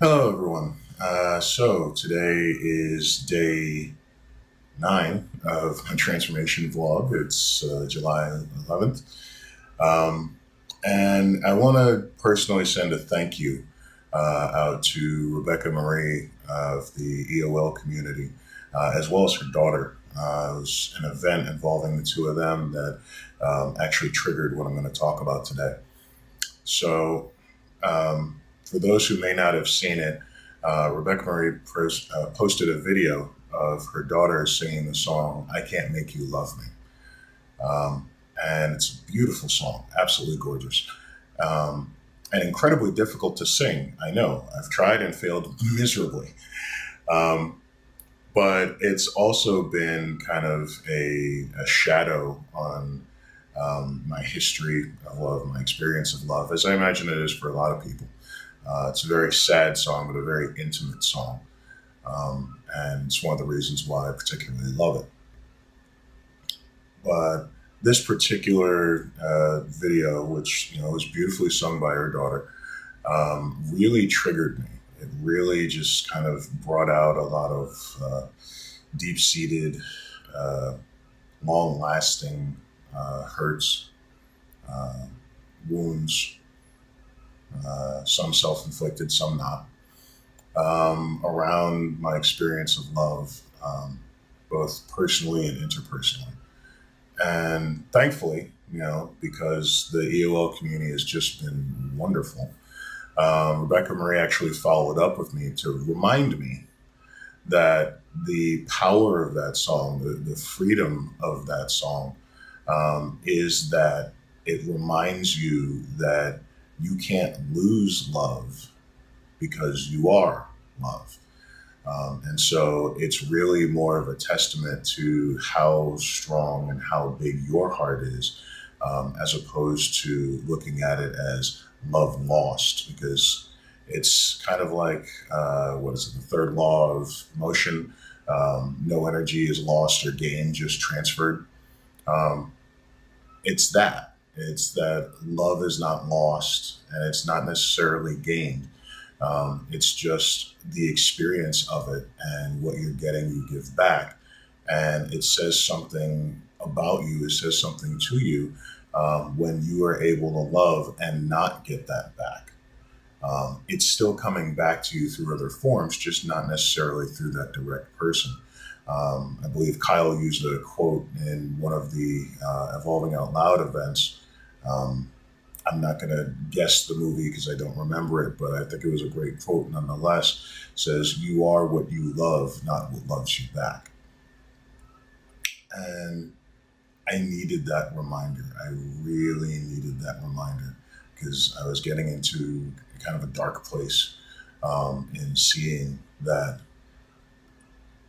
Hello, everyone. So today is day 9 of my transformation vlog. It's July 11th. Um, and I want to personally send a thank you out to Rebecca Marie of the EOL community, as well as her daughter. It was an event involving the two of them that actually triggered what I'm going to talk about today. So, for those who may not have seen it, Rebecca Marie posted a video of her daughter singing the song "I Can't Make You Love Me," and it's a beautiful song, absolutely gorgeous, and incredibly difficult to sing. I know I've tried and failed miserably, um, but it's also been kind of a shadow on my history of love, my experience of love, as I imagine it is for a lot of people. It's a very sad song, but a very intimate song. And it's one of the reasons why I particularly love it. But this particular video, which was beautifully sung by her daughter, really triggered me. It really just kind of brought out a lot of deep-seated, uh, long-lasting hurts, uh, wounds, some self-inflicted, some not, around my experience of love, both personally and interpersonally. And thankfully, because the EOL community has just been wonderful, Rebecca Marie actually followed up with me to remind me that the power of that song, the freedom of that song, is that it reminds you that you can't lose love because you are love. And so it's really more of a testament to how strong and how big your heart is, as opposed to looking at it as love lost, because it's kind of like, what is it, the third law of motion? No energy is lost or gained, just transferred. Um, it's that. It's that love is not lost and it's not necessarily gained. It's just the experience of it, and what you're getting, you give back. And it says something about you, it says something to you when you are able to love and not get that back. It's still coming back to you through other forms, just not necessarily through that direct person. I believe Kyle used a quote in one of the Evolving Out Loud events. Um, I'm not going to guess the movie because I don't remember it, but I think it was a great quote nonetheless. It says, "You are what you love, not what loves you back." And I needed that reminder. I really needed that reminder because I was getting into kind of a dark place in seeing that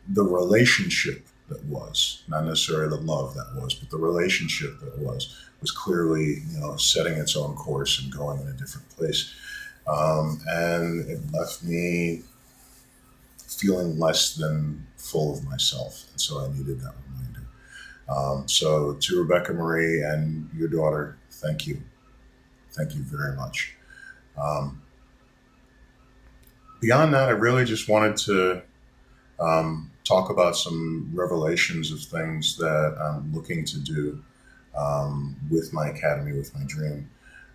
the relationship that was, not necessarily the love that was, but the relationship that was clearly, setting its own course and going in a different place. And it left me feeling less than full of myself. And so I needed that reminder. So to Rebecca Marie and your daughter, thank you. Thank you very much. Um, Beyond that, I really just wanted to talk about some revelations of things that I'm looking to do with my academy, with my dream.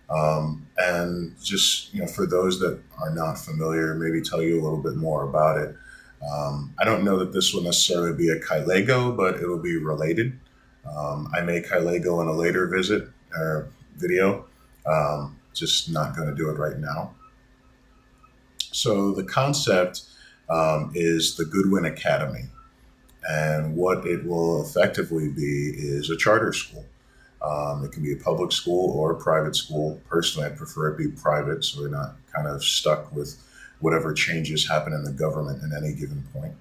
And just, for those that are not familiar, maybe tell you a little bit more about it. I don't know that this will necessarily be a Kylego, but it will be related. I may Kylego in a later visit or video. Just not going to do it right now. So the concept is the Goodwin Academy. And what it will effectively be is a charter school. It can be a public school or a private school. Personally, I prefer it be private so we're not kind of stuck with whatever changes happen in the government at any given point.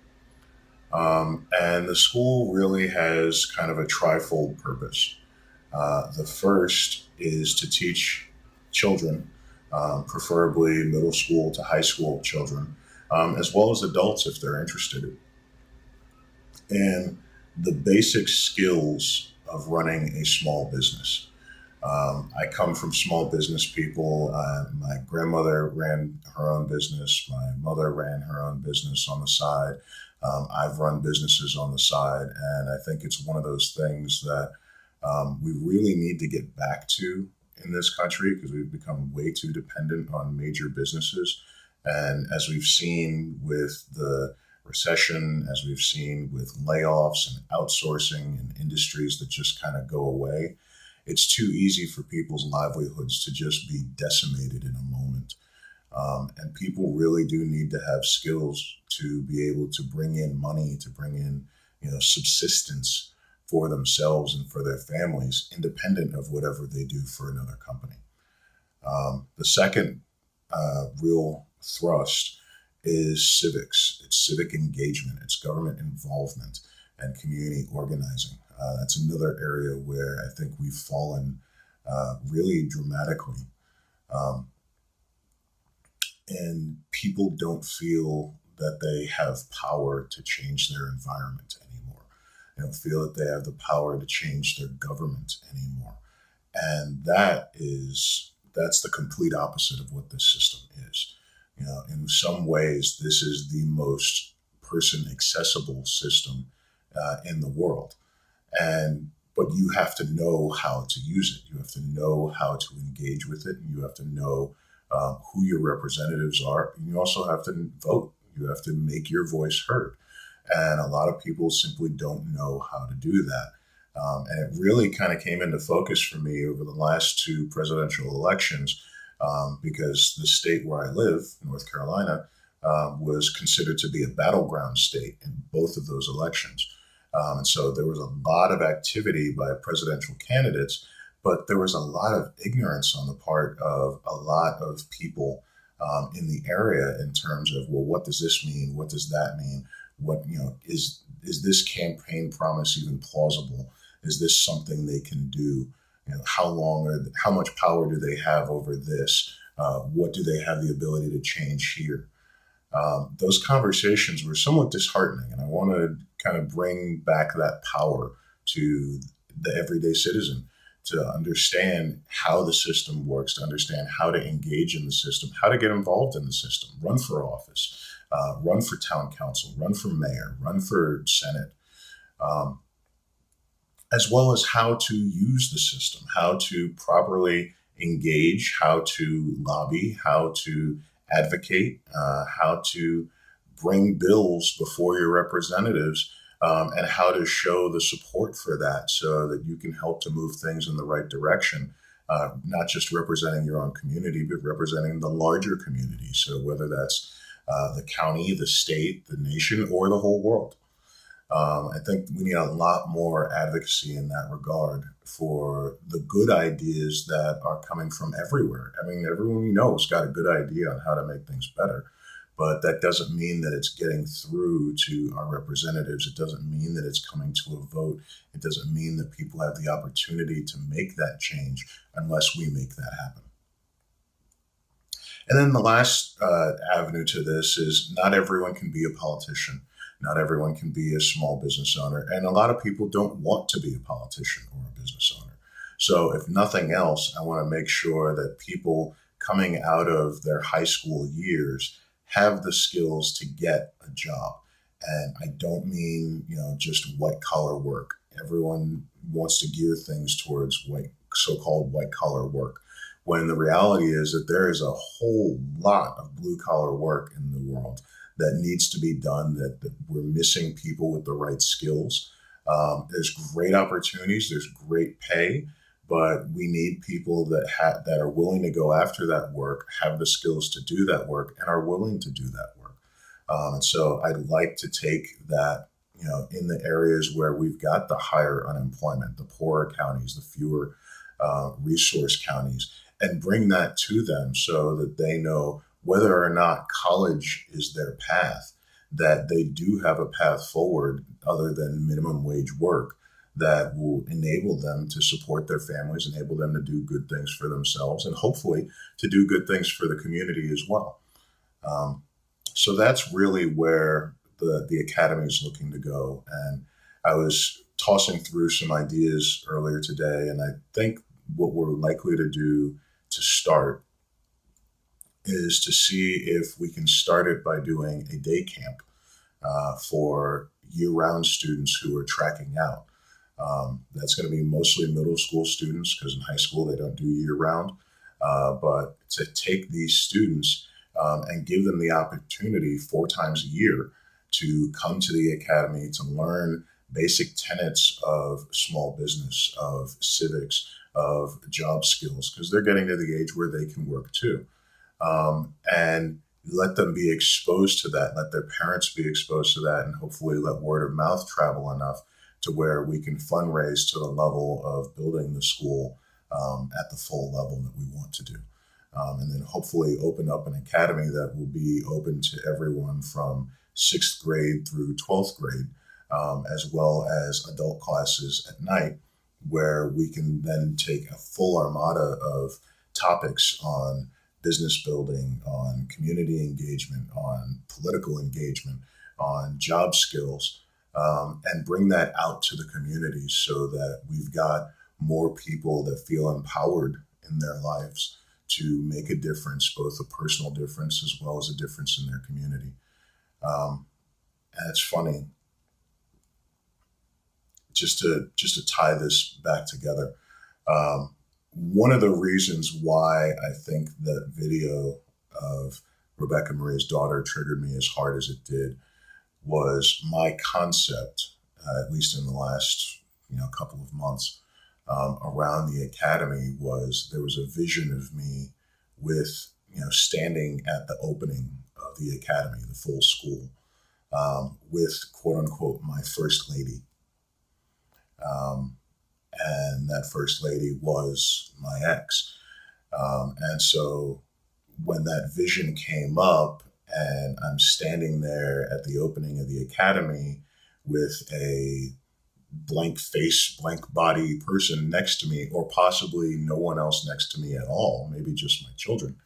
And the school really has kind of a trifold purpose. The first is to teach children, preferably middle school to high school children, as well as adults if they're interested, in the basic skills of running a small business. I come from small business people. My grandmother ran her own business. My mother ran her own business on the side. I've run businesses on the side. And I think it's one of those things that we really need to get back to in this country because we've become way too dependent on major businesses. And as we've seen with the recession, as we've seen with layoffs and outsourcing and industries that just kind of go away, it's too easy for people's livelihoods to just be decimated in a moment. And people really do need to have skills to be able to bring in money, to bring in, subsistence for themselves and for their families, independent of whatever they do for another company. The second real thrust is civics. It's civic engagement. It's government involvement and community organizing. That's another area where I think we've fallen really dramatically. Um, and people don't feel that they have power to change their environment anymore. They don't feel that they have the power to change their government anymore. And that's the complete opposite of what this system is. In some ways, this is the most person accessible system in the world. And but you have to know how to use it. You have to know how to engage with it. And you have to know who your representatives are. And you also have to vote. You have to make your voice heard. And a lot of people simply don't know how to do that. And it really kind of came into focus for me over the last two presidential elections because the state where I live, North Carolina, was considered to be a battleground state in both of those elections. And so there was a lot of activity by presidential candidates, but there was a lot of ignorance on the part of a lot of people in the area in terms of, well, what does this mean? What does that mean? What, is this campaign promise even plausible? Is this something they can do? How much power do they have over this? What do they have the ability to change here? Those conversations were somewhat disheartening, and I want to kind of bring back that power to the everyday citizen to understand how the system works, to understand how to engage in the system, how to get involved in the system, run for office, run for town council, run for mayor, run for senate, um, as well as how to use the system, how to properly engage, how to lobby, how to advocate, how to bring bills before your representatives, and how to show the support for that so that you can help to move things in the right direction, not just representing your own community, but representing the larger community. So whether that's the county, the state, the nation, or the whole world. I think we need a lot more advocacy in that regard for the good ideas that are coming from everywhere. I mean, everyone we know has got a good idea on how to make things better, but that doesn't mean that it's getting through to our representatives. It doesn't mean that it's coming to a vote. It doesn't mean that people have the opportunity to make that change unless we make that happen. And then the last avenue to this is not everyone can be a politician. Not everyone can be a small business owner. And a lot of people don't want to be a politician or a business owner. So, if nothing else, I want to make sure that people coming out of their high school years have the skills to get a job. And I don't mean, just white collar work. Everyone wants to gear things towards so-called white collar work, when the reality is that there is a whole lot of blue collar work in the world that needs to be done, that we're missing people with the right skills. There's great opportunities, there's great pay, but we need people that are willing to go after that work, have the skills to do that work, and are willing to do that work. And so I'd like to take that, in the areas where we've got the higher unemployment, the poorer counties, the fewer resource counties, and bring that to them so that they know whether or not college is their path, that they do have a path forward other than minimum wage work that will enable them to support their families, enable them to do good things for themselves, and hopefully to do good things for the community as well. Um, so that's really where the academy is looking to go. And I was tossing through some ideas earlier today, and I think what we're likely to do to start is to see if we can start it by doing a day camp for year-round students who are tracking out. That's going to be mostly middle school students because in high school they don't do year-round. But to take these students and give them the opportunity 4 times a year to come to the academy to learn basic tenets of small business, of civics, of job skills, because they're getting to the age where they can work too. And let them be exposed to that, let their parents be exposed to that, and hopefully let word of mouth travel enough to where we can fundraise to the level of building the school at the full level that we want to do. And then hopefully open up an academy that will be open to everyone from 6th grade through 12th grade, as well as adult classes at night, where we can then take a full armada of topics on business building, on community engagement, on political engagement, on job skills, and bring that out to the community so that we've got more people that feel empowered in their lives to make a difference, both a personal difference as well as a difference in their community. And it's funny, just to tie this back together. One of the reasons why I think that video of Rebecca Maria's daughter triggered me as hard as it did was my concept, at least in the last couple of months, around the academy was there was a vision of me with standing at the opening of the academy, the full school, with quote unquote my first lady. And that first lady was my ex. And so when that vision came up and I'm standing there at the opening of the academy with a blank face, blank body person next to me, or possibly no one else next to me at all, maybe just my children,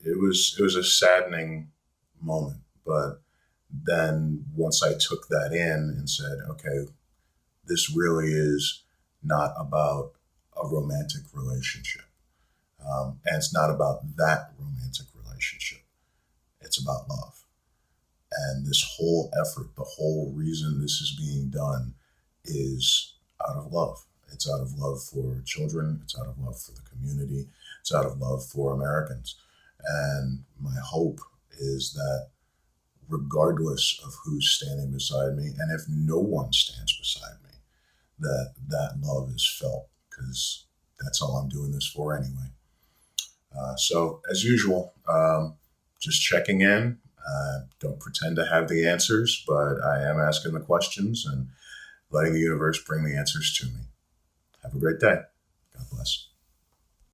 it was a saddening moment. But then once I took that in and said, okay, this really is not about a romantic relationship. And it's not about that romantic relationship. It's about love. And this whole effort, the whole reason this is being done is out of love. It's out of love for children. It's out of love for the community. It's out of love for Americans. And my hope is that regardless of who's standing beside me, and if no one stands beside me, that love is felt, because that's all I'm doing this for anyway. So as usual, just checking in. Don't pretend to have the answers, but I am asking the questions and letting the universe bring the answers to me. Have a great day. God bless.